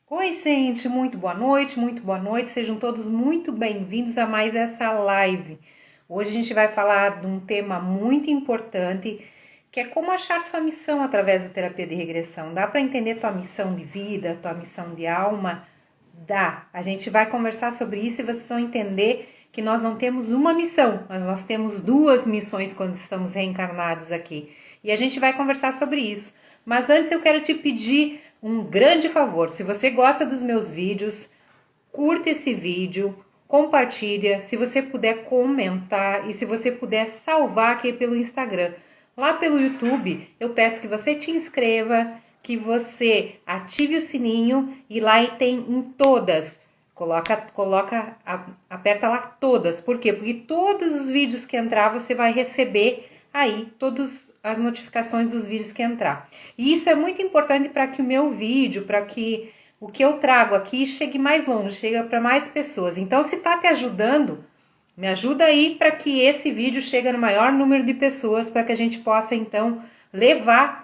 Oi, gente, muito boa noite, sejam todos muito bem-vindos a mais essa live. Hoje a gente vai falar de um tema muito importante, que é como achar sua missão através da terapia de regressão. Dá para entender tua missão de vida, tua missão de alma? Dá. A gente vai conversar sobre isso e vocês vão entender que nós não temos uma missão, mas nós temos duas missões quando estamos reencarnados aqui. E a gente vai conversar sobre isso. Mas antes eu quero te pedir um grande favor. Se você gosta dos meus vídeos, curta esse vídeo, compartilha, se você puder comentar e se você puder salvar aqui pelo Instagram. Lá pelo YouTube, eu peço que você te inscreva, que você ative o sininho e lá tem em todas. Aperta lá todas. Por quê? Porque todos os vídeos que entrar você vai receber aí todas as notificações dos vídeos que entrar. E isso é muito importante para que o meu vídeo, para que o que eu trago aqui chegue mais longe, chegue para mais pessoas. Então, se está te ajudando, me ajuda aí para que esse vídeo chegue no maior número de pessoas, para que a gente possa, então, levar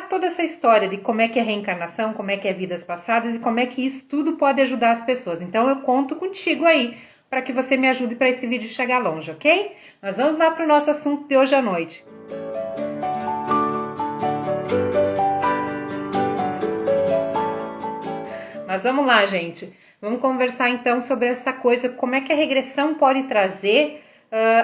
toda essa história de como é que é reencarnação, como é que é vidas passadas e como é que isso tudo pode ajudar as pessoas. Então, eu conto contigo aí, para que você me ajude para esse vídeo chegar longe, ok? Mas vamos lá para o nosso assunto de hoje à noite. Mas vamos lá, gente. Vamos conversar então sobre essa coisa, como é que a regressão pode trazer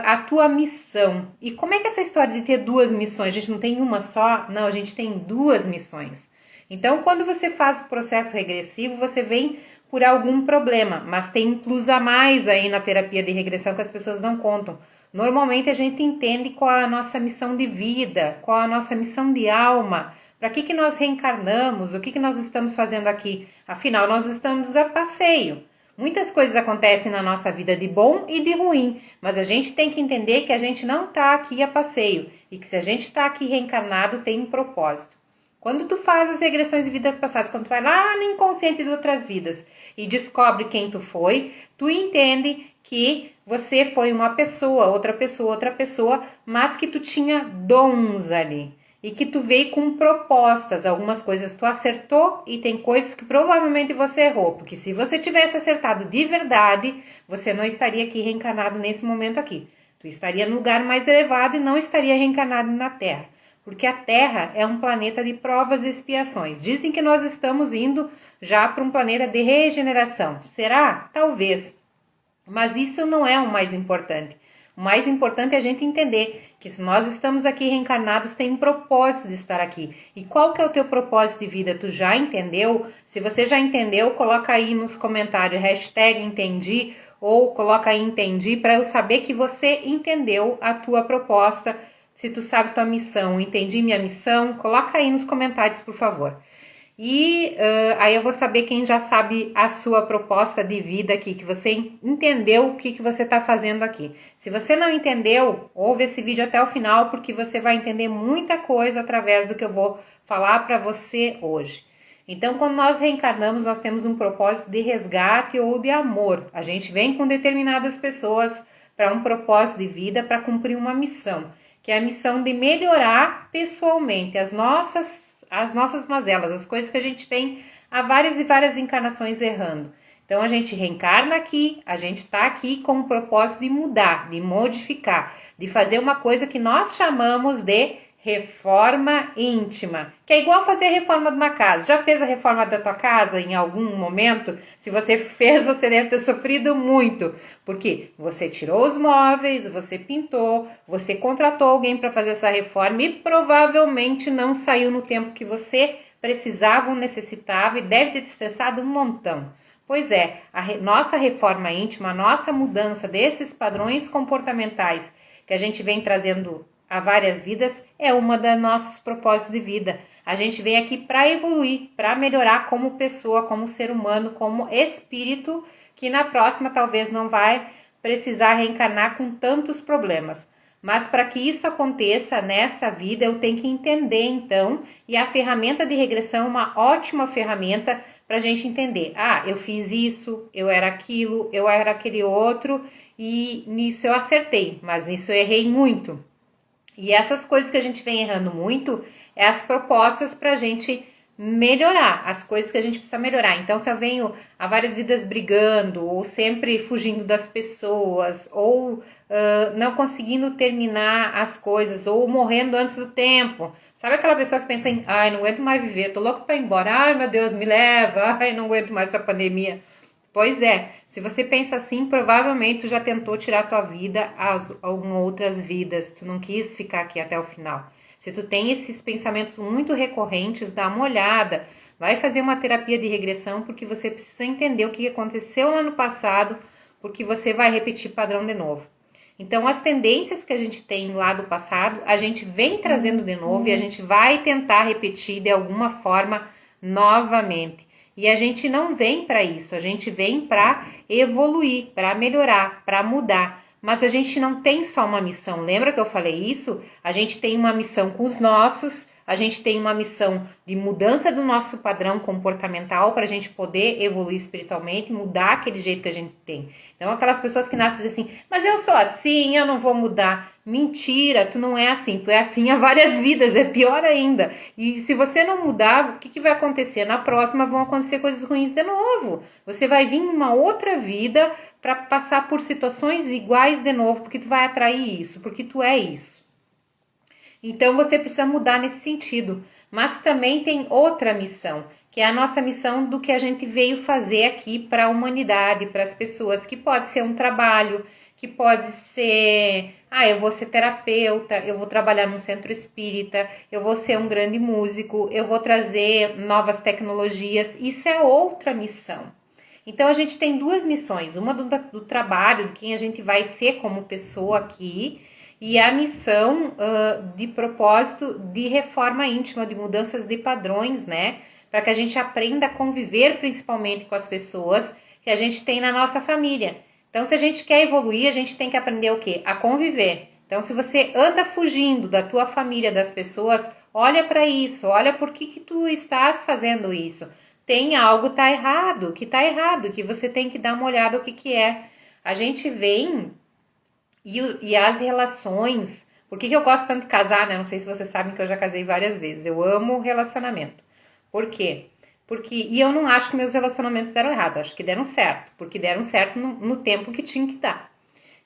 a tua missão. E como é que essa história de ter duas missões, a gente não tem uma só? Não, a gente tem duas missões. Então, quando você faz o processo regressivo, você vem por algum problema, mas tem um plus a mais aí na terapia de regressão que as pessoas não contam. Normalmente a gente entende qual é a nossa missão de vida, qual é a nossa missão de alma, para que nós reencarnamos, o que nós estamos fazendo aqui. Afinal, nós estamos a passeio. Muitas coisas acontecem na nossa vida de bom e de ruim, mas a gente tem que entender que a gente não está aqui a passeio e que se a gente está aqui reencarnado tem um propósito. Quando tu faz as regressões de vidas passadas, quando tu vai lá no inconsciente de outras vidas e descobre quem tu foi, tu entende que você foi uma pessoa, outra pessoa, mas que tu tinha dons ali. E que tu veio com propostas, algumas coisas tu acertou e tem coisas que provavelmente você errou. Porque se você tivesse acertado de verdade, você não estaria aqui reencarnado nesse momento aqui. Tu estaria no lugar mais elevado e não estaria reencarnado na Terra. Porque a Terra é um planeta de provas e expiações. Dizem que nós estamos indo já para um planeta de regeneração. Será? Talvez. Mas isso não é o mais importante. O mais importante é a gente entender que se nós estamos aqui reencarnados, tem um propósito de estar aqui. E qual que é o teu propósito de vida? Tu já entendeu? Se você já entendeu, coloca aí nos comentários #entendi ou coloca aí entendi para eu saber que você entendeu a tua proposta. Se tu sabe tua missão, entendi minha missão, coloca aí nos comentários, por favor. E aí eu vou saber quem já sabe a sua proposta de vida aqui, que você entendeu o que você está fazendo aqui. Se você não entendeu, ouve esse vídeo até o final, porque você vai entender muita coisa através do que eu vou falar para você hoje. Então, quando nós reencarnamos, nós temos um propósito de resgate ou de amor. A gente vem com determinadas pessoas para um propósito de vida, para cumprir uma missão, que é a missão de melhorar pessoalmente as nossas mazelas, as coisas que a gente vem há várias e várias encarnações errando. Então a gente reencarna aqui, a gente está aqui com o propósito de mudar, de modificar, de fazer uma coisa que nós chamamos de reforma íntima, que é igual fazer a reforma de uma casa. Já fez a reforma da tua casa em algum momento? Se você fez, você deve ter sofrido muito, porque você tirou os móveis, você pintou, você contratou alguém para fazer essa reforma e provavelmente não saiu no tempo que você precisava ou necessitava e deve ter te estressado um montão. Pois é, nossa reforma íntima, a nossa mudança desses padrões comportamentais que a gente vem trazendo há várias vidas, é uma das nossos propósitos de vida. A gente vem aqui para evoluir, para melhorar como pessoa, como ser humano, como espírito, que na próxima talvez não vai precisar reencarnar com tantos problemas. Mas para que isso aconteça nessa vida, eu tenho que entender então, e a ferramenta de regressão é uma ótima ferramenta para a gente entender. Ah, eu fiz isso, eu era aquilo, eu era aquele outro, e nisso eu acertei, mas nisso eu errei muito. E essas coisas que a gente vem errando muito é as propostas para a gente melhorar as coisas que a gente precisa melhorar. Então, se eu venho há várias vidas brigando, ou sempre fugindo das pessoas, ou não conseguindo terminar as coisas, ou morrendo antes do tempo. Sabe aquela pessoa que pensa em, ai, não aguento mais viver, tô louco para ir embora, ai meu Deus, me leva, ai, não aguento mais essa pandemia. Pois é, se você pensa assim, provavelmente tu já tentou tirar a tua vida algumas outras vidas, tu não quis ficar aqui até o final. Se tu tem esses pensamentos muito recorrentes, dá uma olhada, vai fazer uma terapia de regressão, porque você precisa entender o que aconteceu lá no passado, porque você vai repetir padrão de novo. Então, as tendências que a gente tem lá do passado, a gente vem trazendo de novo e a gente vai tentar repetir de alguma forma novamente. E a gente não vem para isso, a gente vem para evoluir, para melhorar, para mudar. Mas a gente não tem só uma missão, lembra que eu falei isso? A gente tem uma missão com os nossos, a gente tem uma missão de mudança do nosso padrão comportamental para a gente poder evoluir espiritualmente, mudar aquele jeito que a gente tem. Então, aquelas pessoas que nascem assim, mas eu sou assim, eu não vou mudar. Mentira, tu não é assim, tu é assim há várias vidas, é pior ainda. E se você não mudar, o que vai acontecer? Na próxima vão acontecer coisas ruins de novo. Você vai vir numa outra vida para passar por situações iguais de novo, porque tu vai atrair isso, porque tu é isso. Então você precisa mudar nesse sentido. Mas também tem outra missão, que é a nossa missão do que a gente veio fazer aqui para a humanidade, para as pessoas, que pode ser um trabalho, que pode ser, eu vou ser terapeuta, eu vou trabalhar num centro espírita, eu vou ser um grande músico, eu vou trazer novas tecnologias. Isso é outra missão. Então a gente tem duas missões, uma do trabalho, de quem a gente vai ser como pessoa aqui, e a missão de propósito de reforma íntima, de mudanças de padrões, né? Para que a gente aprenda a conviver principalmente com as pessoas que a gente tem na nossa família. Então, se a gente quer evoluir, a gente tem que aprender o quê? A conviver. Então, se você anda fugindo da tua família, das pessoas, olha para isso, olha por que tu estás fazendo isso. Tem algo que tá errado, que você tem que dar uma olhada o que é. A gente vem... E as relações, por que eu gosto tanto de casar, né? Não sei se vocês sabem que eu já casei várias vezes. Eu amo relacionamento. Por quê? E eu não acho que meus relacionamentos deram errado, acho que deram certo. Porque deram certo no tempo que tinha que dar.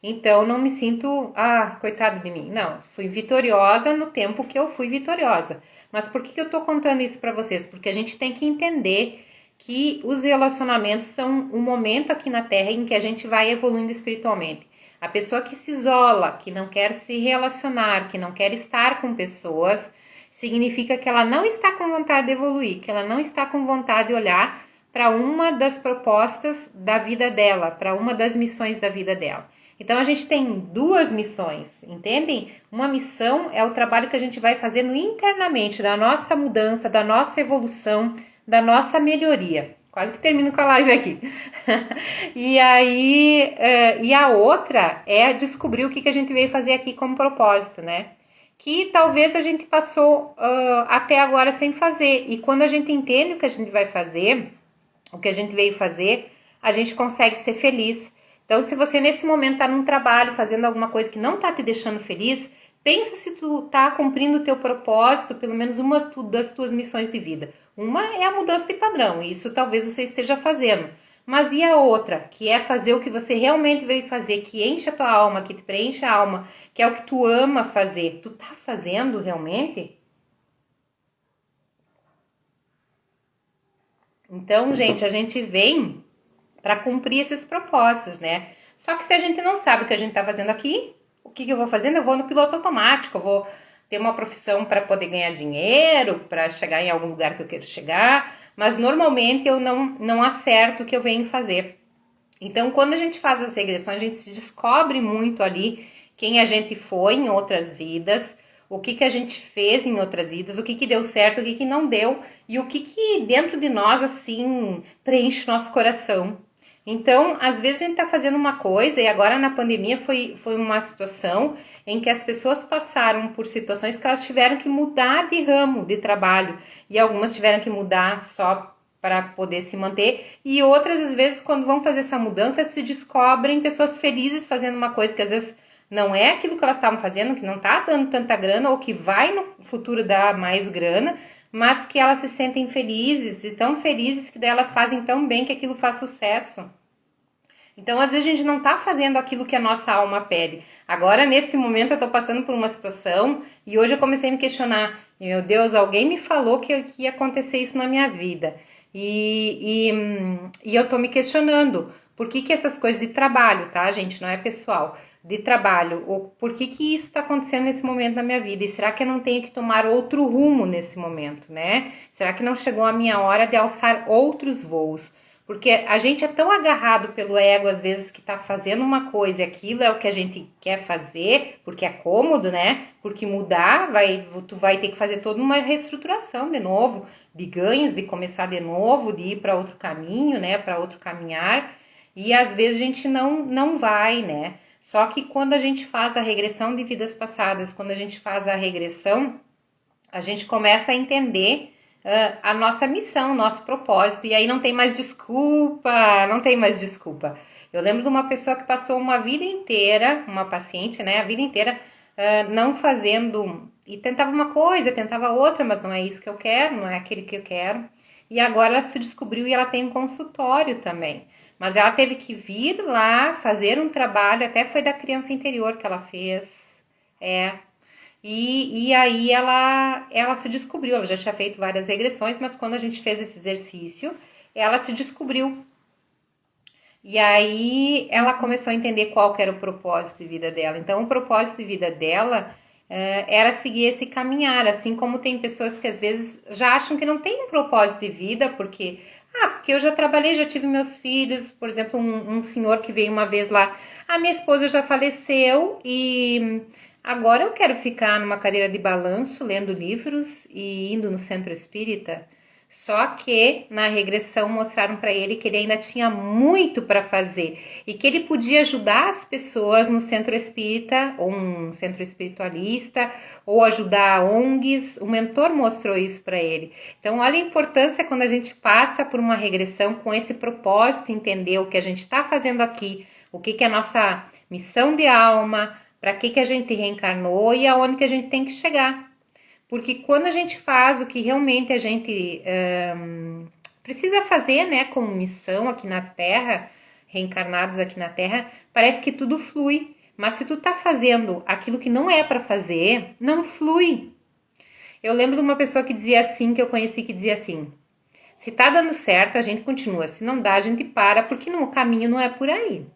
Então, não me sinto, coitado de mim. Não, fui vitoriosa no tempo que eu fui vitoriosa. Mas por que eu tô contando isso pra vocês? Porque a gente tem que entender que os relacionamentos são um momento aqui na Terra em que a gente vai evoluindo espiritualmente. A pessoa que se isola, que não quer se relacionar, que não quer estar com pessoas, significa que ela não está com vontade de evoluir, que ela não está com vontade de olhar para uma das propostas da vida dela, para uma das missões da vida dela. Então a gente tem duas missões, entendem? Uma missão é o trabalho que a gente vai fazendo internamente, da nossa mudança, da nossa evolução, da nossa melhoria. Quase que termino com a live aqui. E a outra é descobrir o que a gente veio fazer aqui como propósito, né? Que talvez a gente passou até agora sem fazer. E quando a gente entende o que a gente vai fazer, o que a gente veio fazer, a gente consegue ser feliz. Então, se você nesse momento tá num trabalho, fazendo alguma coisa que não tá te deixando feliz, pensa se tu tá cumprindo o teu propósito, pelo menos uma das tuas missões de vida. Uma é a mudança de padrão, e isso talvez você esteja fazendo. Mas e a outra, que é fazer o que você realmente veio fazer, que enche a tua alma, que te preenche a alma, que é o que tu ama fazer. Tu tá fazendo realmente? Então, gente, a gente vem para cumprir esses propósitos, né? Só que se a gente não sabe o que a gente tá fazendo aqui, o que eu vou fazendo? Eu vou no piloto automático, eu vou ter uma profissão para poder ganhar dinheiro, para chegar em algum lugar que eu quero chegar, mas normalmente eu não acerto o que eu venho fazer. Então, quando a gente faz as regressões, a gente se descobre muito ali quem a gente foi em outras vidas, o que a gente fez em outras vidas, o que deu certo, o que não deu, e o que dentro de nós, assim, preenche o nosso coração. Então, às vezes a gente tá fazendo uma coisa, e agora na pandemia foi uma situação em que as pessoas passaram por situações que elas tiveram que mudar de ramo de trabalho, e algumas tiveram que mudar só para poder se manter, e outras, às vezes, quando vão fazer essa mudança, se descobrem pessoas felizes fazendo uma coisa que às vezes não é aquilo que elas estavam fazendo, que não tá dando tanta grana, ou que vai no futuro dar mais grana, mas que elas se sentem felizes e tão felizes que daí elas fazem tão bem que aquilo faz sucesso. Então, às vezes, a gente não está fazendo aquilo que a nossa alma pede. Agora, nesse momento, eu estou passando por uma situação e hoje eu comecei a me questionar. Meu Deus, alguém me falou que ia acontecer isso na minha vida. E eu estou me questionando. Por que essas coisas de trabalho, tá, gente? Não é pessoal. De trabalho. Ou por que isso está acontecendo nesse momento na minha vida? E será que eu não tenho que tomar outro rumo nesse momento, né? Será que não chegou a minha hora de alçar outros voos? Porque a gente é tão agarrado pelo ego, às vezes, que tá fazendo uma coisa e aquilo é o que a gente quer fazer, porque é cômodo, né? Porque mudar, tu vai ter que fazer toda uma reestruturação de novo, de ganhos, de começar de novo, de ir para outro caminho, né? Para outro caminhar. E às vezes a gente não vai, né? Só que quando a gente faz a regressão de vidas passadas, quando a gente faz a regressão, a gente começa a entender a nossa missão, o nosso propósito, e aí não tem mais desculpa, não tem mais desculpa. Eu lembro de uma pessoa que passou uma vida inteira, uma paciente, né, a vida inteira não fazendo, e tentava uma coisa, tentava outra, mas não é isso que eu quero, não é aquele que eu quero, e agora ela se descobriu e ela tem um consultório também, mas ela teve que vir lá, fazer um trabalho, até foi da criança interior que ela fez, e aí ela se descobriu, ela já tinha feito várias regressões, mas quando a gente fez esse exercício, ela se descobriu. E aí ela começou a entender qual que era o propósito de vida dela. Então o propósito de vida dela era seguir esse caminhar, assim como tem pessoas que às vezes já acham que não tem um propósito de vida, porque eu já trabalhei, já tive meus filhos, por exemplo, um senhor que veio uma vez lá, minha esposa já faleceu e agora eu quero ficar numa cadeira de balanço, lendo livros e indo no centro espírita. Só que na regressão mostraram para ele que ele ainda tinha muito para fazer e que ele podia ajudar as pessoas no centro espírita, ou um centro espiritualista, ou ajudar ONGs. O mentor mostrou isso para ele. Então, olha a importância quando a gente passa por uma regressão com esse propósito, entender o que a gente está fazendo aqui, o que é a nossa missão de alma, para que a gente reencarnou e aonde que a gente tem que chegar. Porque quando a gente faz o que realmente a gente precisa fazer, né, como missão aqui na Terra, reencarnados aqui na Terra, parece que tudo flui. Mas se tu tá fazendo aquilo que não é para fazer, não flui. Eu lembro de uma pessoa que dizia assim, que eu conheci, que dizia assim: se tá dando certo, a gente continua. Se não dá, a gente para, porque o caminho não é por aí.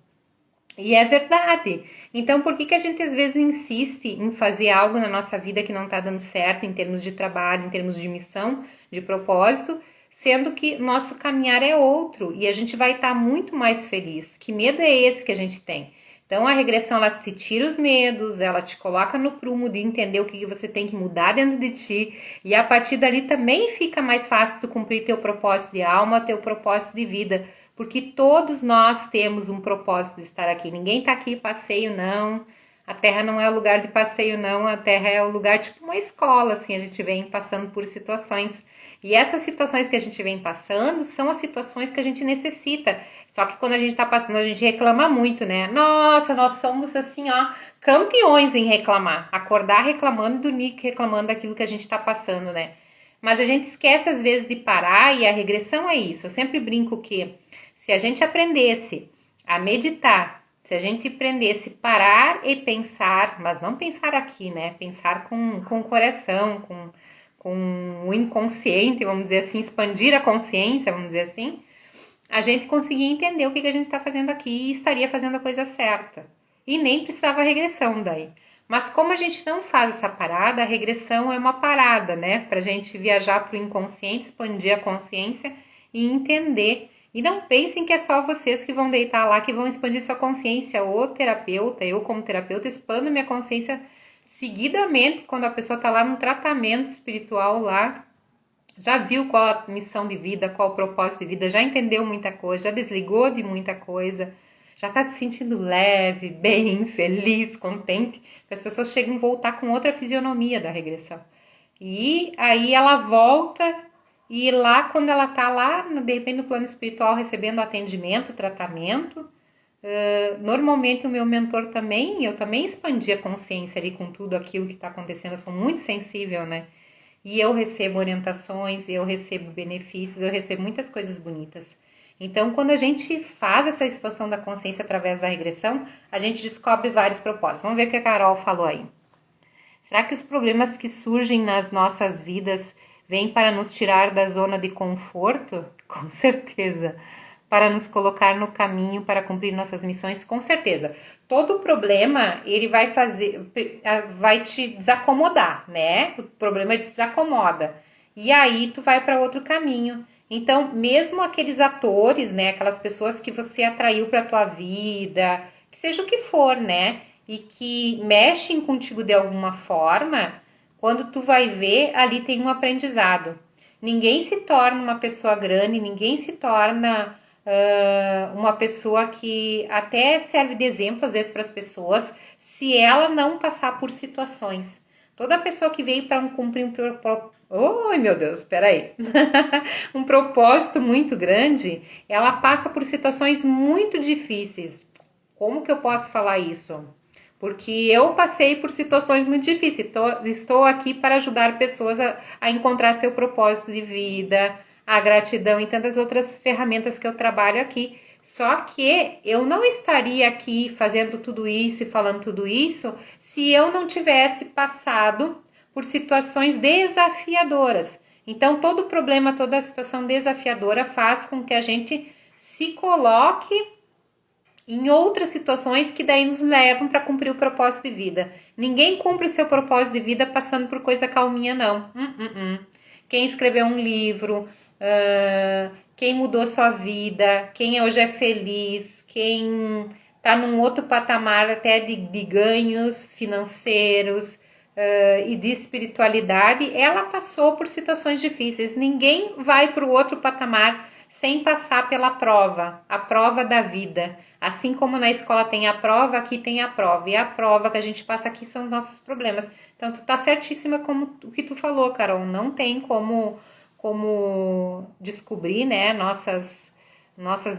E é verdade. Então, por que a gente às vezes insiste em fazer algo na nossa vida que não está dando certo em termos de trabalho, em termos de missão, de propósito, sendo que nosso caminhar é outro e a gente vai estar muito mais feliz? Que medo é esse que a gente tem? Então, a regressão, ela te tira os medos, ela te coloca no prumo de entender o que você tem que mudar dentro de ti, e a partir dali também fica mais fácil tu cumprir teu propósito de alma, teu propósito de vida, porque todos nós temos um propósito de estar aqui. Ninguém está aqui passeio, não. A Terra não é o lugar de passeio, não. A Terra é o lugar, tipo uma escola, assim, a gente vem passando por situações. E essas situações que a gente vem passando são as situações que a gente necessita. Só que quando a gente está passando, a gente reclama muito, né? Nossa, nós somos, assim, campeões em reclamar. Acordar reclamando e dormir reclamando daquilo que a gente está passando, né? Mas a gente esquece, às vezes, de parar, e a regressão é isso. Eu sempre brinco que se a gente aprendesse a meditar, se a gente aprendesse a parar e pensar, mas não pensar aqui, né? Pensar com o coração, com o inconsciente, vamos dizer assim, expandir a consciência, vamos dizer assim, a gente conseguia entender o que a gente está fazendo aqui e estaria fazendo a coisa certa. E nem precisava regressão daí. Mas como a gente não faz essa parada, a regressão é uma parada, né? Pra gente viajar pro inconsciente, expandir a consciência e entender. E não pensem que é só vocês que vão deitar lá, que vão expandir sua consciência. O terapeuta, eu como terapeuta, expando minha consciência seguidamente quando a pessoa está lá num tratamento espiritual lá. Já viu qual a missão de vida, qual o propósito de vida, já entendeu muita coisa, já desligou de muita coisa, já está se sentindo leve, bem, feliz, contente. As pessoas chegam a voltar com outra fisionomia da regressão. E aí ela volta. E lá, quando ela tá lá, de repente no plano espiritual, recebendo atendimento, tratamento, normalmente o meu mentor também, eu também expandi a consciência ali com tudo aquilo que tá acontecendo, eu sou muito sensível, né? e eu recebo orientações, eu recebo benefícios, eu recebo muitas coisas bonitas. Então, quando a gente faz essa expansão da consciência através da regressão, a gente descobre vários propósitos. Vamos ver o que a Carol falou aí. Será que os problemas que surgem nas nossas vidas vêm para nos tirar da zona de conforto? Com certeza. Para nos colocar no caminho para cumprir nossas missões? Com certeza. Todo problema, ele vai te desacomodar, né? O problema te desacomoda. E aí tu vai para outro caminho. Então, mesmo aqueles atores, né, aquelas pessoas que você atraiu para tua vida, que seja o que for, né, e que mexem contigo de alguma forma, quando tu vai ver, ali tem um aprendizado. Ninguém se torna uma pessoa grande, ninguém se torna uma pessoa que até serve de exemplo às vezes para as pessoas, se ela não passar por situações. Toda pessoa que veio para cumprir um propósito, oh meu Deus, espera aí, um propósito muito grande, ela passa por situações muito difíceis. Como que eu posso falar isso? Porque eu passei por situações muito difíceis. Estou aqui para ajudar pessoas a encontrar seu propósito de vida, a gratidão e tantas outras ferramentas que eu trabalho aqui. Só que eu não estaria aqui fazendo tudo isso e falando tudo isso se eu não tivesse passado por situações desafiadoras. Então, todo problema, toda situação desafiadora faz com que a gente se coloque em outras situações que daí nos levam para cumprir o propósito de vida. Ninguém cumpre seu propósito de vida passando por coisa calminha, não. Quem escreveu um livro, quem mudou sua vida, quem hoje é feliz, quem está num outro patamar até de ganhos financeiros e de espiritualidade, ela passou por situações difíceis. Ninguém vai para o outro patamar sem passar pela prova, a prova da vida. Assim como na escola tem a prova, aqui tem a prova. E a prova que a gente passa aqui são os nossos problemas. Então, tu tá certíssima como o que tu falou, Carol. Não tem como descobrir, né, nossas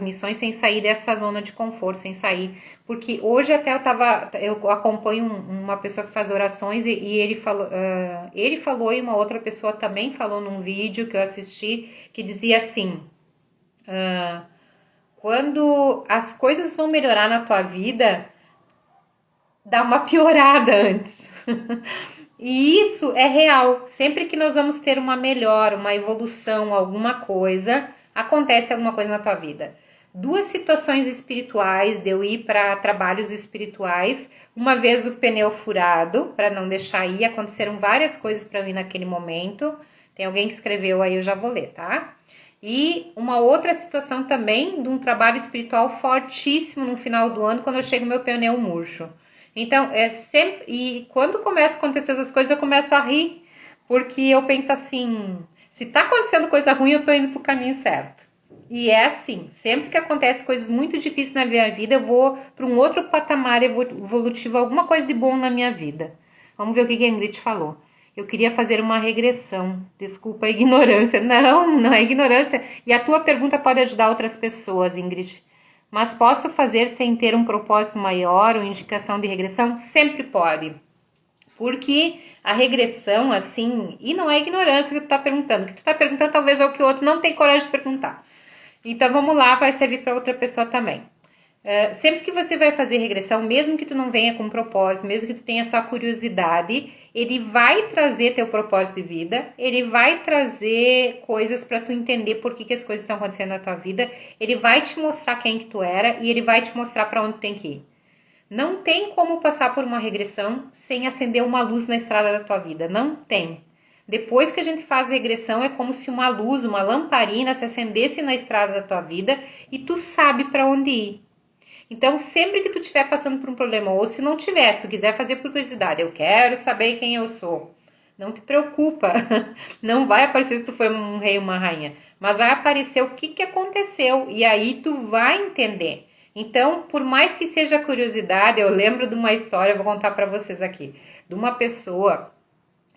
missões sem sair dessa zona de conforto, sem sair. Porque hoje até eu acompanho uma pessoa que faz orações e ele falou e uma outra pessoa também falou num vídeo que eu assisti que dizia assim... quando as coisas vão melhorar na tua vida, dá uma piorada antes. E isso é real. Sempre que nós vamos ter uma melhora, uma evolução, alguma coisa, acontece alguma coisa na tua vida. 2 situações espirituais de eu ir para trabalhos espirituais. Uma vez o pneu furado, para não deixar ir. Aconteceram várias coisas para mim naquele momento. Tem alguém que escreveu aí, eu já vou ler, tá? E uma outra situação também de um trabalho espiritual fortíssimo no final do ano, quando eu chego meu pneu murcho. Então, é sempre... E quando começa a acontecer essas coisas, eu começo a rir. Porque eu penso assim, se tá acontecendo coisa ruim, eu tô indo pro caminho certo. E é assim, sempre que acontece coisas muito difíceis na minha vida, eu vou para um outro patamar evolutivo, alguma coisa de bom na minha vida. Vamos ver o que a Ingrid falou. Eu queria fazer uma regressão. Desculpa a ignorância. Não é ignorância. E a tua pergunta pode ajudar outras pessoas, Ingrid. Mas posso fazer sem ter um propósito maior ou indicação de regressão? Sempre pode. Porque a regressão, assim... E não é ignorância que tu tá perguntando. O que tu tá perguntando talvez é o que o outro não tem coragem de perguntar. Então, vamos lá. Vai servir para outra pessoa também. Sempre que você vai fazer regressão, mesmo que tu não venha com propósito, mesmo que tu tenha só curiosidade, ele vai trazer teu propósito de vida, ele vai trazer coisas para tu entender por que as coisas estão acontecendo na tua vida, ele vai te mostrar quem que tu era e ele vai te mostrar para onde tu tem que ir. Não tem como passar por uma regressão sem acender uma luz na estrada da tua vida, não tem. Depois que a gente faz regressão, é como se uma luz, uma lamparina se acendesse na estrada da tua vida e tu sabe para onde ir. Então, sempre que tu estiver passando por um problema, ou se não tiver, tu quiser fazer por curiosidade, eu quero saber quem eu sou. Não te preocupa, não vai aparecer se tu foi um rei ou uma rainha, mas vai aparecer o que aconteceu e aí tu vai entender. Então, por mais que seja curiosidade, eu lembro de uma história, eu vou contar para vocês aqui, de uma pessoa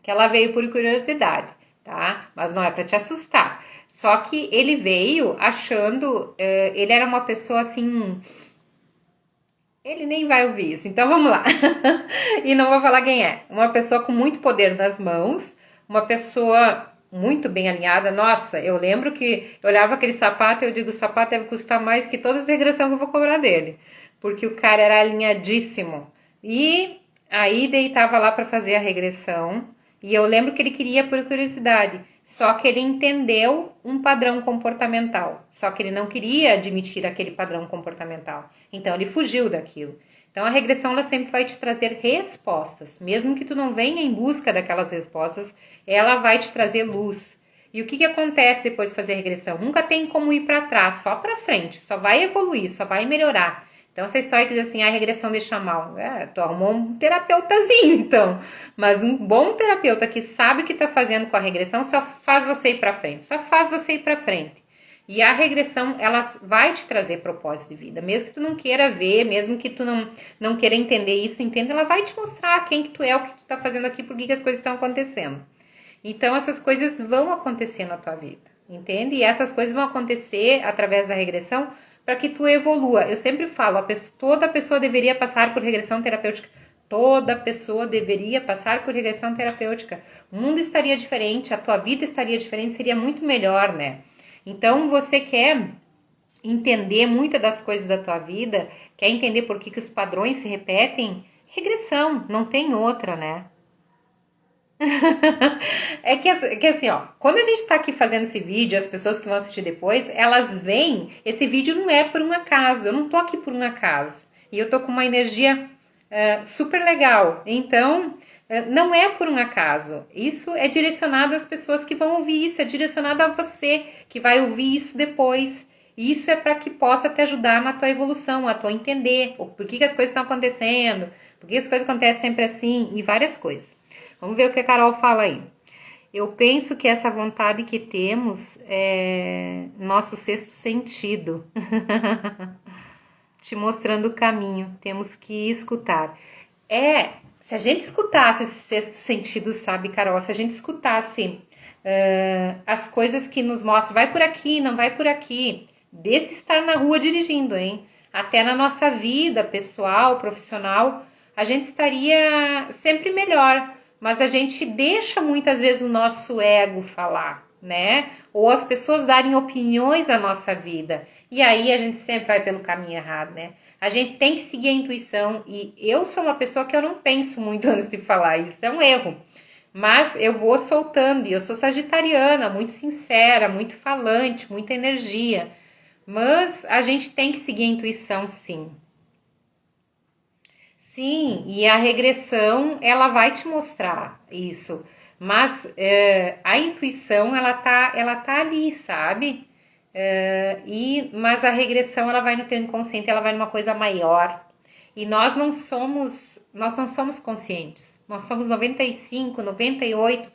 que ela veio por curiosidade, tá? Mas não é para te assustar. Só que ele veio achando, ele era uma pessoa assim... Ele nem vai ouvir isso, então vamos lá. E não vou falar quem é. Uma pessoa com muito poder nas mãos, uma pessoa muito bem alinhada, nossa, eu lembro que eu olhava aquele sapato e eu digo, o sapato deve custar mais que todas as regressões que eu vou cobrar dele, porque o cara era alinhadíssimo. E aí deitava lá para fazer a regressão, e eu lembro que ele queria por curiosidade, só que ele entendeu um padrão comportamental, só que ele não queria admitir aquele padrão comportamental, então ele fugiu daquilo. Então a regressão ela sempre vai te trazer respostas, mesmo que tu não venha em busca daquelas respostas, ela vai te trazer luz. E o que acontece depois de fazer a regressão? Nunca tem como ir para trás, só para frente, só vai evoluir, só vai melhorar. Então essa história que diz assim, a regressão deixa mal, tu arrumou um terapeutazinho então, mas um bom terapeuta que sabe o que está fazendo com a regressão só faz você ir para frente, só faz você ir para frente. E a regressão, ela vai te trazer propósito de vida. Mesmo que tu não queira ver, mesmo que tu não queira entender isso, entenda, ela vai te mostrar quem que tu é, o que tu tá fazendo aqui, por que as coisas estão acontecendo. Então, essas coisas vão acontecer na tua vida, entende? E essas coisas vão acontecer através da regressão para que tu evolua. Eu sempre falo, toda pessoa deveria passar por regressão terapêutica. Toda pessoa deveria passar por regressão terapêutica. O mundo estaria diferente, a tua vida estaria diferente, seria muito melhor, né? Então, você quer entender muitas das coisas da tua vida, quer entender por que os padrões se repetem? Regressão, não tem outra, né? É que assim, ó, quando a gente tá aqui fazendo esse vídeo, as pessoas que vão assistir depois, elas veem, esse vídeo não é por um acaso, eu não tô aqui por um acaso. E eu tô com uma energia super legal, então não é por um acaso, isso é direcionado às pessoas que vão ouvir isso, é direcionado a você que vai ouvir isso depois. Isso é para que possa te ajudar na tua evolução, a tua entender por que as coisas estão acontecendo, por que as coisas acontecem sempre assim e várias coisas. Vamos ver o que a Carol fala aí. Eu penso que essa vontade que temos é nosso sexto sentido. Te mostrando o caminho, temos que escutar. Se a gente escutasse esse sexto sentido, sabe, Carol? Se a gente escutasse as coisas que nos mostram, vai por aqui, não vai por aqui, desde estar na rua dirigindo, hein? Até na nossa vida pessoal, profissional, a gente estaria sempre melhor. Mas a gente deixa muitas vezes o nosso ego falar, né? Ou as pessoas darem opiniões à nossa vida. E aí a gente sempre vai pelo caminho errado, né? A gente tem que seguir a intuição. E eu sou uma pessoa que eu não penso muito antes de falar. Isso é um erro. Mas eu vou soltando. E eu sou sagitariana, muito sincera, muito falante, muita energia. Mas a gente tem que seguir a intuição, sim. Sim, e a regressão, ela vai te mostrar isso, mas a intuição, ela tá ali, sabe? Mas a regressão, ela vai no teu inconsciente, ela vai numa coisa maior, e nós não somos conscientes, nós somos 95, 98%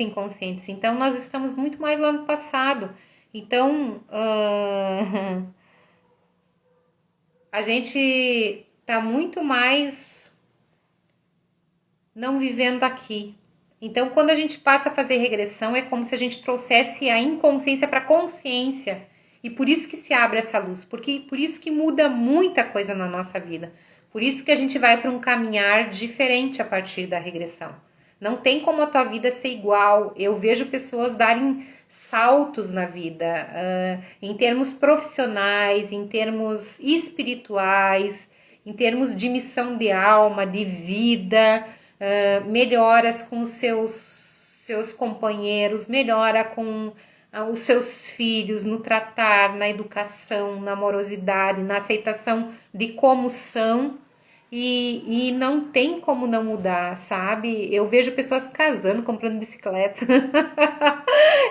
inconscientes, então nós estamos muito mais lá no passado, então a gente tá muito mais não vivendo aqui. Então, quando a gente passa a fazer regressão, é como se a gente trouxesse a inconsciência para a consciência. E por isso que se abre essa luz, porque por isso que muda muita coisa na nossa vida. Por isso que a gente vai para um caminhar diferente a partir da regressão. Não tem como a tua vida ser igual. Eu vejo pessoas darem saltos na vida, em termos profissionais, em termos espirituais, em termos de missão de alma, de vida, melhoras com os seus companheiros, melhora com os seus filhos, no tratar, na educação, na amorosidade, na aceitação de como são, e não tem como não mudar, sabe? Eu vejo pessoas casando, comprando bicicleta.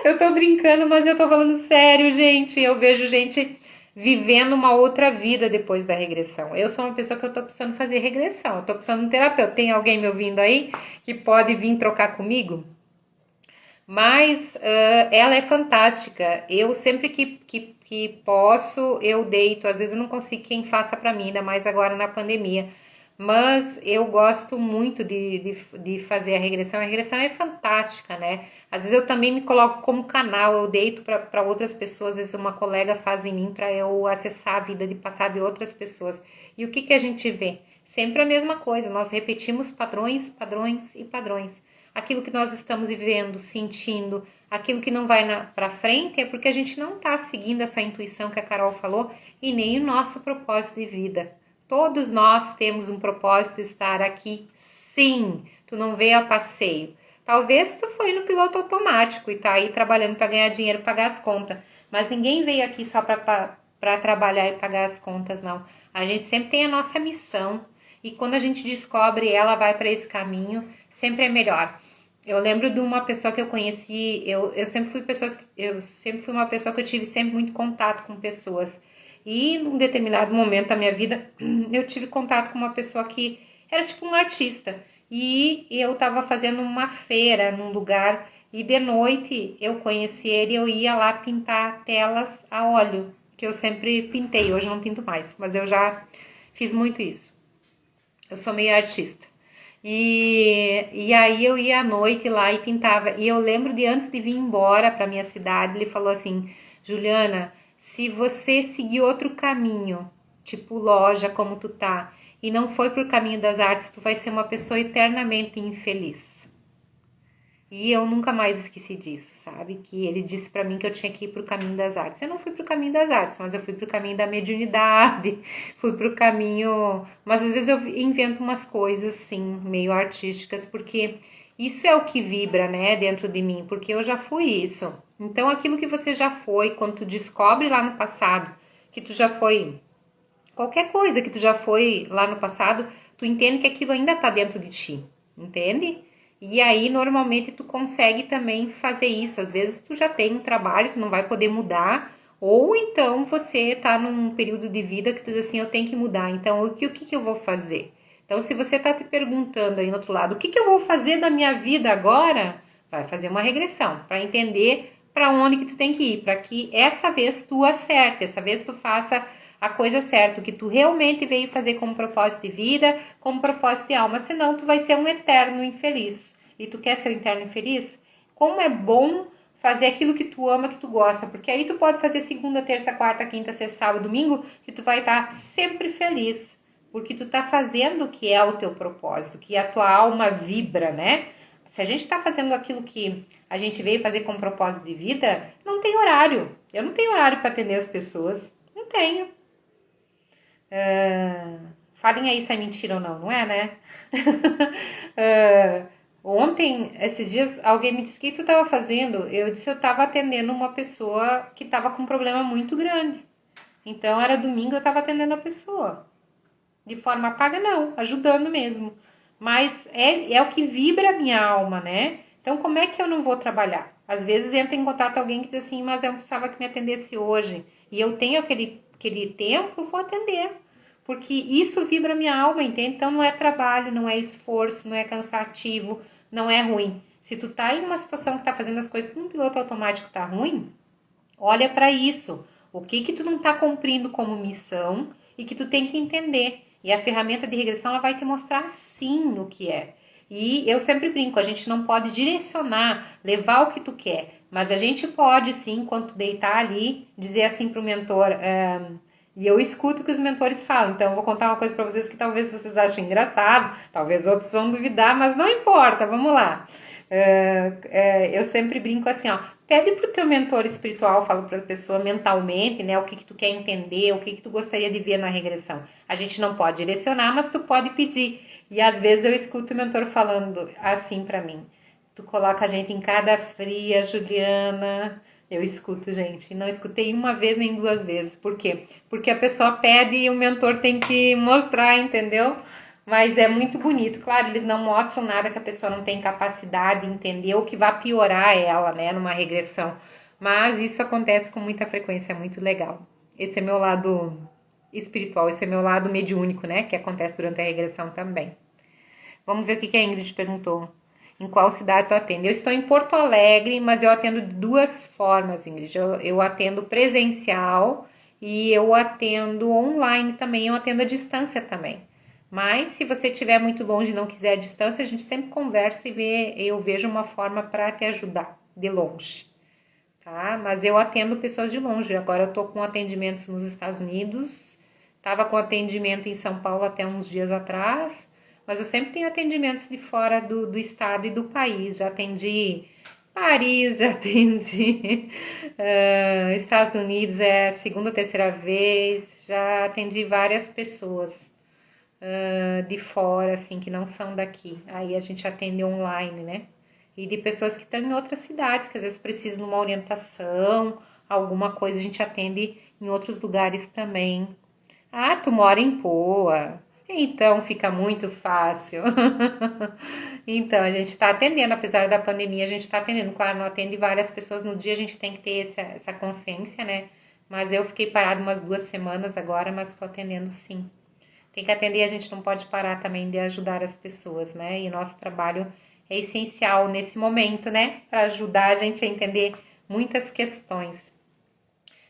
Eu tô brincando, mas eu tô falando sério, gente. Eu vejo gente vivendo uma outra vida depois da regressão. Eu sou uma pessoa que eu tô precisando fazer regressão, eu tô precisando de um terapeuta. Tem alguém me ouvindo aí que pode vir trocar comigo? Mas ela é fantástica. Eu sempre que posso, eu deito. Às vezes eu não consigo quem faça pra mim, ainda mais agora na pandemia. Mas eu gosto muito de fazer a regressão. A regressão é fantástica, né? Às vezes eu também me coloco como canal, eu deito para outras pessoas. Às vezes uma colega faz em mim para eu acessar a vida de passado de outras pessoas. E o que a gente vê? Sempre a mesma coisa, nós repetimos padrões, padrões e padrões. aquilo que nós estamos vivendo, sentindo, aquilo que não vai para frente, é porque a gente não está seguindo essa intuição que a Carol falou e nem o nosso propósito de vida. Todos nós temos um propósito de estar aqui, sim. Tu não veio a passeio. Talvez tu foi no piloto automático e tá aí trabalhando para ganhar dinheiro, pagar as contas. Mas ninguém veio aqui só para trabalhar e pagar as contas, não. A gente sempre tem a nossa missão. E quando a gente descobre ela, vai para esse caminho, sempre é melhor. Eu lembro de uma pessoa que eu conheci, eu sempre fui uma pessoa que eu tive sempre muito contato com pessoas. E num determinado momento da minha vida, eu tive contato com uma pessoa que era tipo um artista. E eu estava fazendo uma feira num lugar e de noite eu conheci ele e eu ia lá pintar telas a óleo, que eu sempre pintei, hoje não pinto mais, mas eu já fiz muito isso. Eu sou meio artista. E aí eu ia à noite lá e pintava. E eu lembro de antes de vir embora para minha cidade, ele falou assim: Juliana, se você seguir outro caminho, tipo loja como tu tá, e não foi pro caminho das artes, tu vai ser uma pessoa eternamente infeliz. E eu nunca mais esqueci disso, sabe? Que ele disse pra mim que eu tinha que ir pro caminho das artes. Eu não fui pro caminho das artes, mas eu fui pro caminho da mediunidade, fui pro caminho... Mas às vezes eu invento umas coisas, sim, meio artísticas, porque isso é o que vibra, né, dentro de mim, porque eu já fui isso. Então aquilo que você já foi, quando tu descobre lá no passado, que tu já foi... Qualquer coisa que tu já foi lá no passado, tu entende que aquilo ainda tá dentro de ti, entende? E aí, normalmente, tu consegue também fazer isso. Às vezes, tu já tem um trabalho, tu não vai poder mudar. Ou então, você tá num período de vida que tu diz assim, eu tenho que mudar. Então, o que eu vou fazer? Então, se você tá te perguntando aí no outro lado, o que eu vou fazer da minha vida agora? Vai fazer uma regressão para entender para onde que tu tem que ir. Para que essa vez tu acerte, essa vez tu faça a coisa certa, o que tu realmente veio fazer como propósito de vida, como propósito de alma, senão tu vai ser um eterno infeliz. E tu quer ser um eterno infeliz? Como é bom fazer aquilo que tu ama, que tu gosta, porque aí tu pode fazer segunda, terça, quarta, quinta, sexta, sábado, domingo, que tu vai estar sempre feliz, porque tu tá fazendo o que é o teu propósito, que a tua alma vibra, né? Se a gente tá fazendo aquilo que a gente veio fazer como propósito de vida, não tem horário. Eu não tenho horário para atender as pessoas. Não tenho. Falem aí se é mentira ou não, não é, né? Ontem, esses dias, alguém me disse, o que tu estava fazendo? Eu disse, eu estava atendendo uma pessoa que estava com um problema muito grande. Então, era domingo, eu estava atendendo a pessoa. De forma paga, não, ajudando mesmo. Mas é o que vibra a minha alma, né? Então, como é que eu não vou trabalhar? Às vezes entra em contato alguém que diz assim, mas eu precisava que me atendesse hoje. E eu tenho aquele tempo, eu vou atender. Porque isso vibra a minha alma, entende? Então, não é trabalho, não é esforço, não é cansativo, não é ruim. Se tu tá em uma situação que tá fazendo as coisas com um piloto automático tá ruim, olha para isso. O que tu não tá cumprindo como missão e que tu tem que entender. E a ferramenta de regressão ela vai te mostrar sim o que é. E eu sempre brinco, a gente não pode direcionar, levar o que tu quer, mas a gente pode sim, quando tu deitar ali, dizer assim pro mentor, e eu escuto o que os mentores falam, então eu vou contar uma coisa para vocês que talvez vocês achem engraçado, talvez outros vão duvidar, mas não importa, vamos lá. Eu sempre brinco assim, ó, pede pro teu mentor espiritual, falo pra pessoa mentalmente, né, o que tu quer entender, o que tu gostaria de ver na regressão. A gente não pode direcionar, mas tu pode pedir. E às vezes eu escuto o mentor falando assim pra mim, tu coloca a gente em cada fria, Juliana. Eu escuto, gente. Não escutei uma vez nem duas vezes. Por quê? Porque a pessoa pede e o mentor tem que mostrar, entendeu? Mas é muito bonito. Claro, eles não mostram nada que a pessoa não tem capacidade de entender ou que vai piorar ela, né, numa regressão. Mas isso acontece com muita frequência, é muito legal. Esse é meu lado espiritual, esse é meu lado mediúnico, né, que acontece durante a regressão também. Vamos ver o que a Ingrid perguntou. Em qual cidade tu atende? Eu estou em Porto Alegre, mas eu atendo de duas formas, Ingrid. Eu atendo presencial e eu atendo online também, eu atendo à distância também. Mas se você estiver muito longe e não quiser a distância, a gente sempre conversa e eu vejo uma forma para te ajudar de longe. Tá? Mas eu atendo pessoas de longe. Agora eu tô com atendimentos nos Estados Unidos. Tava com atendimento em São Paulo até uns dias atrás. mas eu sempre tenho atendimentos de fora do estado e do país. Já atendi Paris, já atendi Estados Unidos, é a segunda ou terceira vez, já atendi várias pessoas de fora, assim, que não são daqui. Aí a gente atende online, né? E de pessoas que estão em outras cidades, que às vezes precisam de uma orientação, alguma coisa, a gente atende em outros lugares também. Ah, tu mora em Poa, então fica muito fácil. Então, a gente está atendendo, apesar da pandemia, a gente está atendendo. Claro, não atende várias pessoas no dia, a gente tem que ter essa consciência, né? Mas eu fiquei parada umas 2 semanas agora, mas estou atendendo sim. Tem que atender, a gente não pode parar também de ajudar as pessoas, né? E nosso trabalho é essencial nesse momento, né? Para ajudar a gente a entender muitas questões.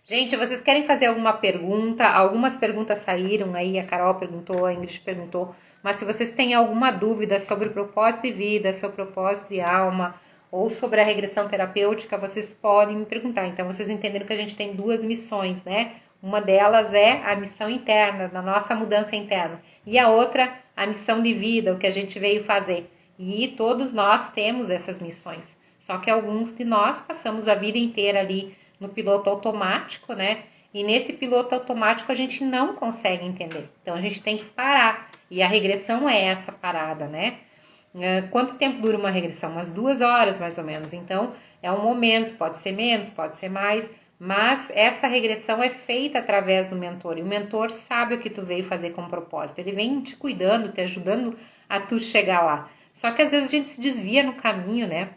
Gente, vocês querem fazer alguma pergunta? Algumas perguntas saíram aí, a Carol perguntou, a Ingrid perguntou. Mas se vocês têm alguma dúvida sobre o propósito de vida, sobre o propósito de alma, ou sobre a regressão terapêutica, vocês podem me perguntar. Então, vocês entenderam que a gente tem 2 missões, né? Uma delas é a missão interna, da nossa mudança interna. E a outra, a missão de vida, o que a gente veio fazer. E todos nós temos essas missões. Só que alguns de nós passamos a vida inteira ali no piloto automático, né? E nesse piloto automático a gente não consegue entender. Então a gente tem que parar. E a regressão é essa parada, né? Quanto tempo dura uma regressão? Umas 2 horas mais ou menos. Então é um momento, pode ser menos, pode ser mais. Mas essa regressão é feita através do mentor. E o mentor sabe o que tu veio fazer com propósito. Ele vem te cuidando, te ajudando a tu chegar lá. Só que às vezes a gente se desvia no caminho, né?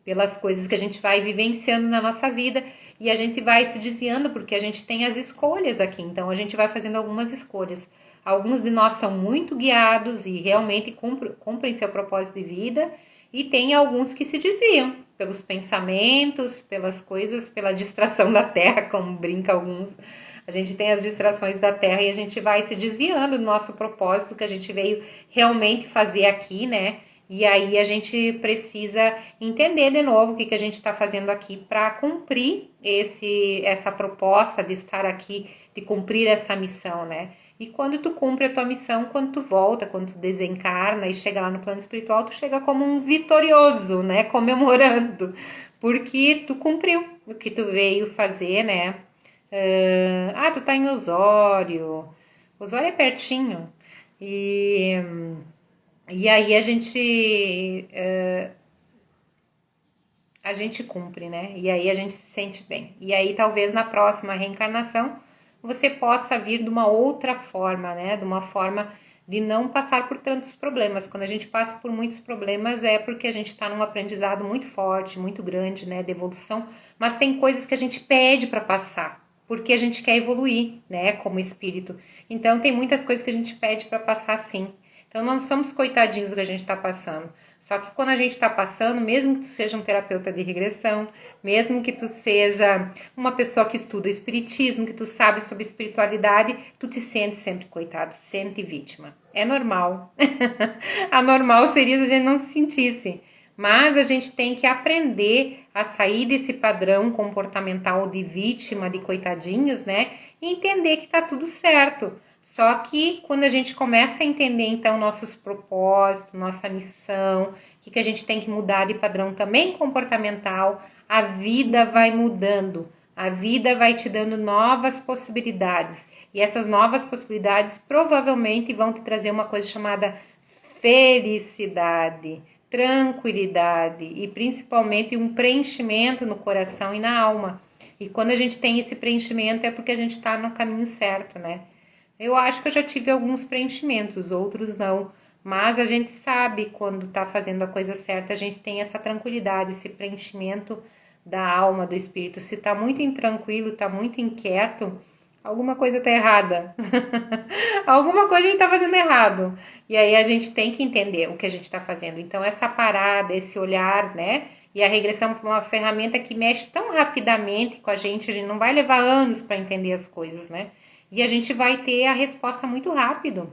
Pelas coisas que a gente vai vivenciando na nossa vida e a gente vai se desviando porque a gente tem as escolhas aqui, então a gente vai fazendo algumas escolhas. Alguns de nós são muito guiados e realmente cumprem seu propósito de vida e tem alguns que se desviam pelos pensamentos, pelas coisas, pela distração da terra, como brinca alguns. A gente tem as distrações da terra e a gente vai se desviando do nosso propósito que a gente veio realmente fazer aqui, né? E aí a gente precisa entender de novo o que a gente está fazendo aqui para cumprir essa proposta de estar aqui, de cumprir essa missão, né? E quando tu cumpre a tua missão, quando tu volta, quando tu desencarna e chega lá no plano espiritual, tu chega como um vitorioso, né? Comemorando, porque tu cumpriu o que tu veio fazer, né? Tu tá em Osório. Osório é pertinho. E aí a gente cumpre, né? E aí a gente se sente bem. E aí talvez na próxima reencarnação você possa vir de uma outra forma, né? De uma forma de não passar por tantos problemas. Quando a gente passa por muitos problemas é porque a gente está num aprendizado muito forte, muito grande, né? De evolução. Mas tem coisas que a gente pede para passar, porque a gente quer evoluir, né? Como espírito. Então tem muitas coisas que a gente pede para passar sim. Então não somos coitadinhos do que a gente está passando. Só que quando a gente está passando, mesmo que tu seja um terapeuta de regressão, mesmo que tu seja uma pessoa que estuda espiritismo, que tu sabe sobre espiritualidade, tu te sente sempre coitado, sente vítima. É normal. Anormal seria se a gente não se sentisse. Mas a gente tem que aprender a sair desse padrão comportamental de vítima, de coitadinhos, né? E entender que tá tudo certo. Só que quando a gente começa a entender, então, nossos propósitos, nossa missão, o que a gente tem que mudar de padrão também comportamental, a vida vai mudando, a vida vai te dando novas possibilidades. E essas novas possibilidades provavelmente vão te trazer uma coisa chamada felicidade, tranquilidade e principalmente um preenchimento no coração e na alma. E quando a gente tem esse preenchimento é porque a gente está no caminho certo, né? Eu acho que eu já tive alguns preenchimentos, outros não. Mas a gente sabe quando tá fazendo a coisa certa, a gente tem essa tranquilidade, esse preenchimento da alma, do espírito. Se tá muito intranquilo, tá muito inquieto, alguma coisa tá errada. Alguma coisa a gente tá fazendo errado. E aí a gente tem que entender o que a gente tá fazendo. Então essa parada, esse olhar, né? E a regressão é uma ferramenta que mexe tão rapidamente com a gente não vai levar anos para entender as coisas, né? E a gente vai ter a resposta muito rápido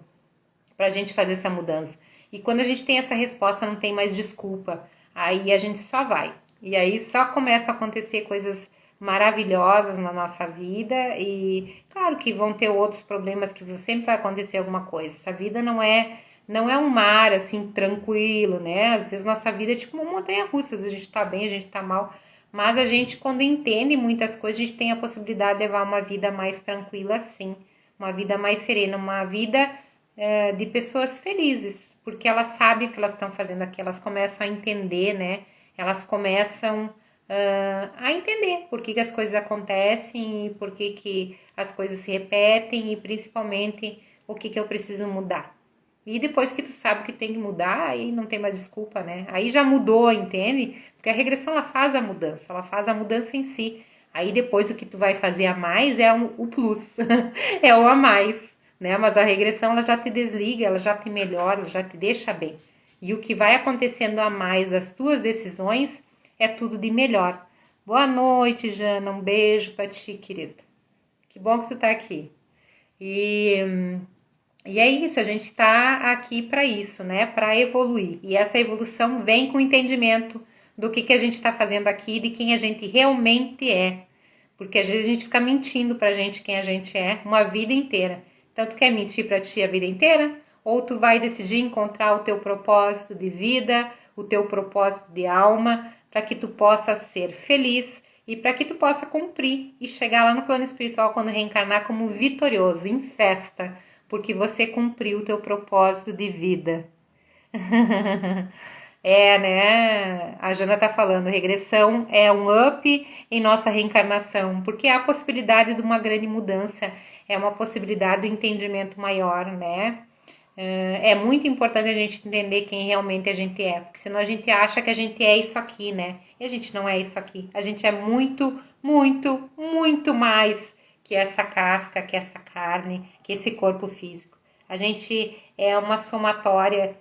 para a gente fazer essa mudança. E quando a gente tem essa resposta, não tem mais desculpa. Aí a gente só vai. E aí só começa a acontecer coisas maravilhosas na nossa vida. E claro que vão ter outros problemas, que sempre vai acontecer alguma coisa. Essa vida não é não é um mar assim tranquilo, né? Às vezes nossa vida é tipo uma montanha-russa, às vezes a gente tá bem, a gente tá mal, mas a gente quando entende muitas coisas, a gente tem a possibilidade de levar uma vida mais tranquila assim, uma vida mais serena, uma vida de pessoas felizes, porque elas sabem o que elas estão fazendo aqui, elas começam a entender, né? Elas começam a entender por que as coisas acontecem e por que as coisas se repetem e principalmente o que eu preciso mudar. E depois que tu sabe que tem que mudar, aí não tem mais desculpa, né? Aí já mudou, entende? Porque a regressão ela faz a mudança em si. Aí depois o que tu vai fazer a mais é o plus, é o a mais, né? Mas a regressão ela já te desliga, ela já te melhora, ela já te deixa bem. E o que vai acontecendo a mais das tuas decisões é tudo de melhor. Boa noite, Jana. Um beijo pra ti, querida. Que bom que tu tá aqui. E é isso, a gente tá aqui para isso, né? Para evoluir. E essa evolução vem com o entendimento do que a gente está fazendo aqui, de quem a gente realmente é. Porque às vezes a gente fica mentindo pra gente quem a gente é uma vida inteira. Então, tu quer mentir pra ti a vida inteira? Ou tu vai decidir encontrar o teu propósito de vida, o teu propósito de alma, para que tu possa ser feliz e para que tu possa cumprir e chegar lá no plano espiritual quando reencarnar como vitorioso, em festa, porque você cumpriu o teu propósito de vida. É, né? A Jana tá falando, regressão é um up em nossa reencarnação, porque há a possibilidade de uma grande mudança, é uma possibilidade do entendimento maior, né? É muito importante a gente entender quem realmente a gente é, porque senão a gente acha que a gente é isso aqui, né? E a gente não é isso aqui. A gente é muito, muito, muito mais que essa casca, que essa carne, que esse corpo físico. A gente é uma somatória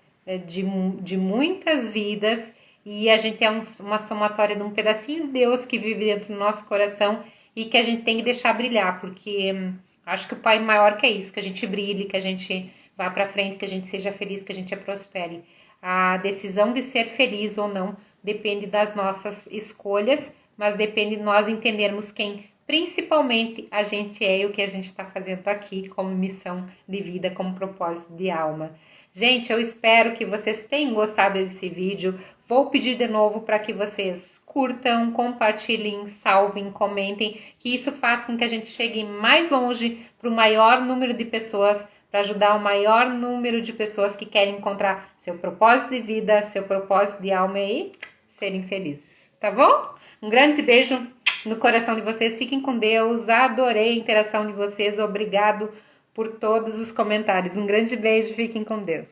de muitas vidas e a gente é uma somatória de um pedacinho de Deus que vive dentro do nosso coração e que a gente tem que deixar brilhar, porque acho que o Pai maior que é isso, que a gente brilhe, que a gente vá para frente, que a gente seja feliz, que a gente prospere. A decisão de ser feliz ou não depende das nossas escolhas, mas depende de nós entendermos quem principalmente a gente é e o que a gente está fazendo aqui como missão de vida, como propósito de alma. Gente, eu espero que vocês tenham gostado desse vídeo. Vou pedir de novo para que vocês curtam, compartilhem, salvem, comentem, que isso faz com que a gente chegue mais longe para o maior número de pessoas, para ajudar o maior número de pessoas que querem encontrar seu propósito de vida, seu propósito de alma e serem felizes, tá bom? Um grande beijo no coração de vocês, fiquem com Deus, adorei a interação de vocês, obrigado por todos os comentários. Um grande beijo, fiquem com Deus.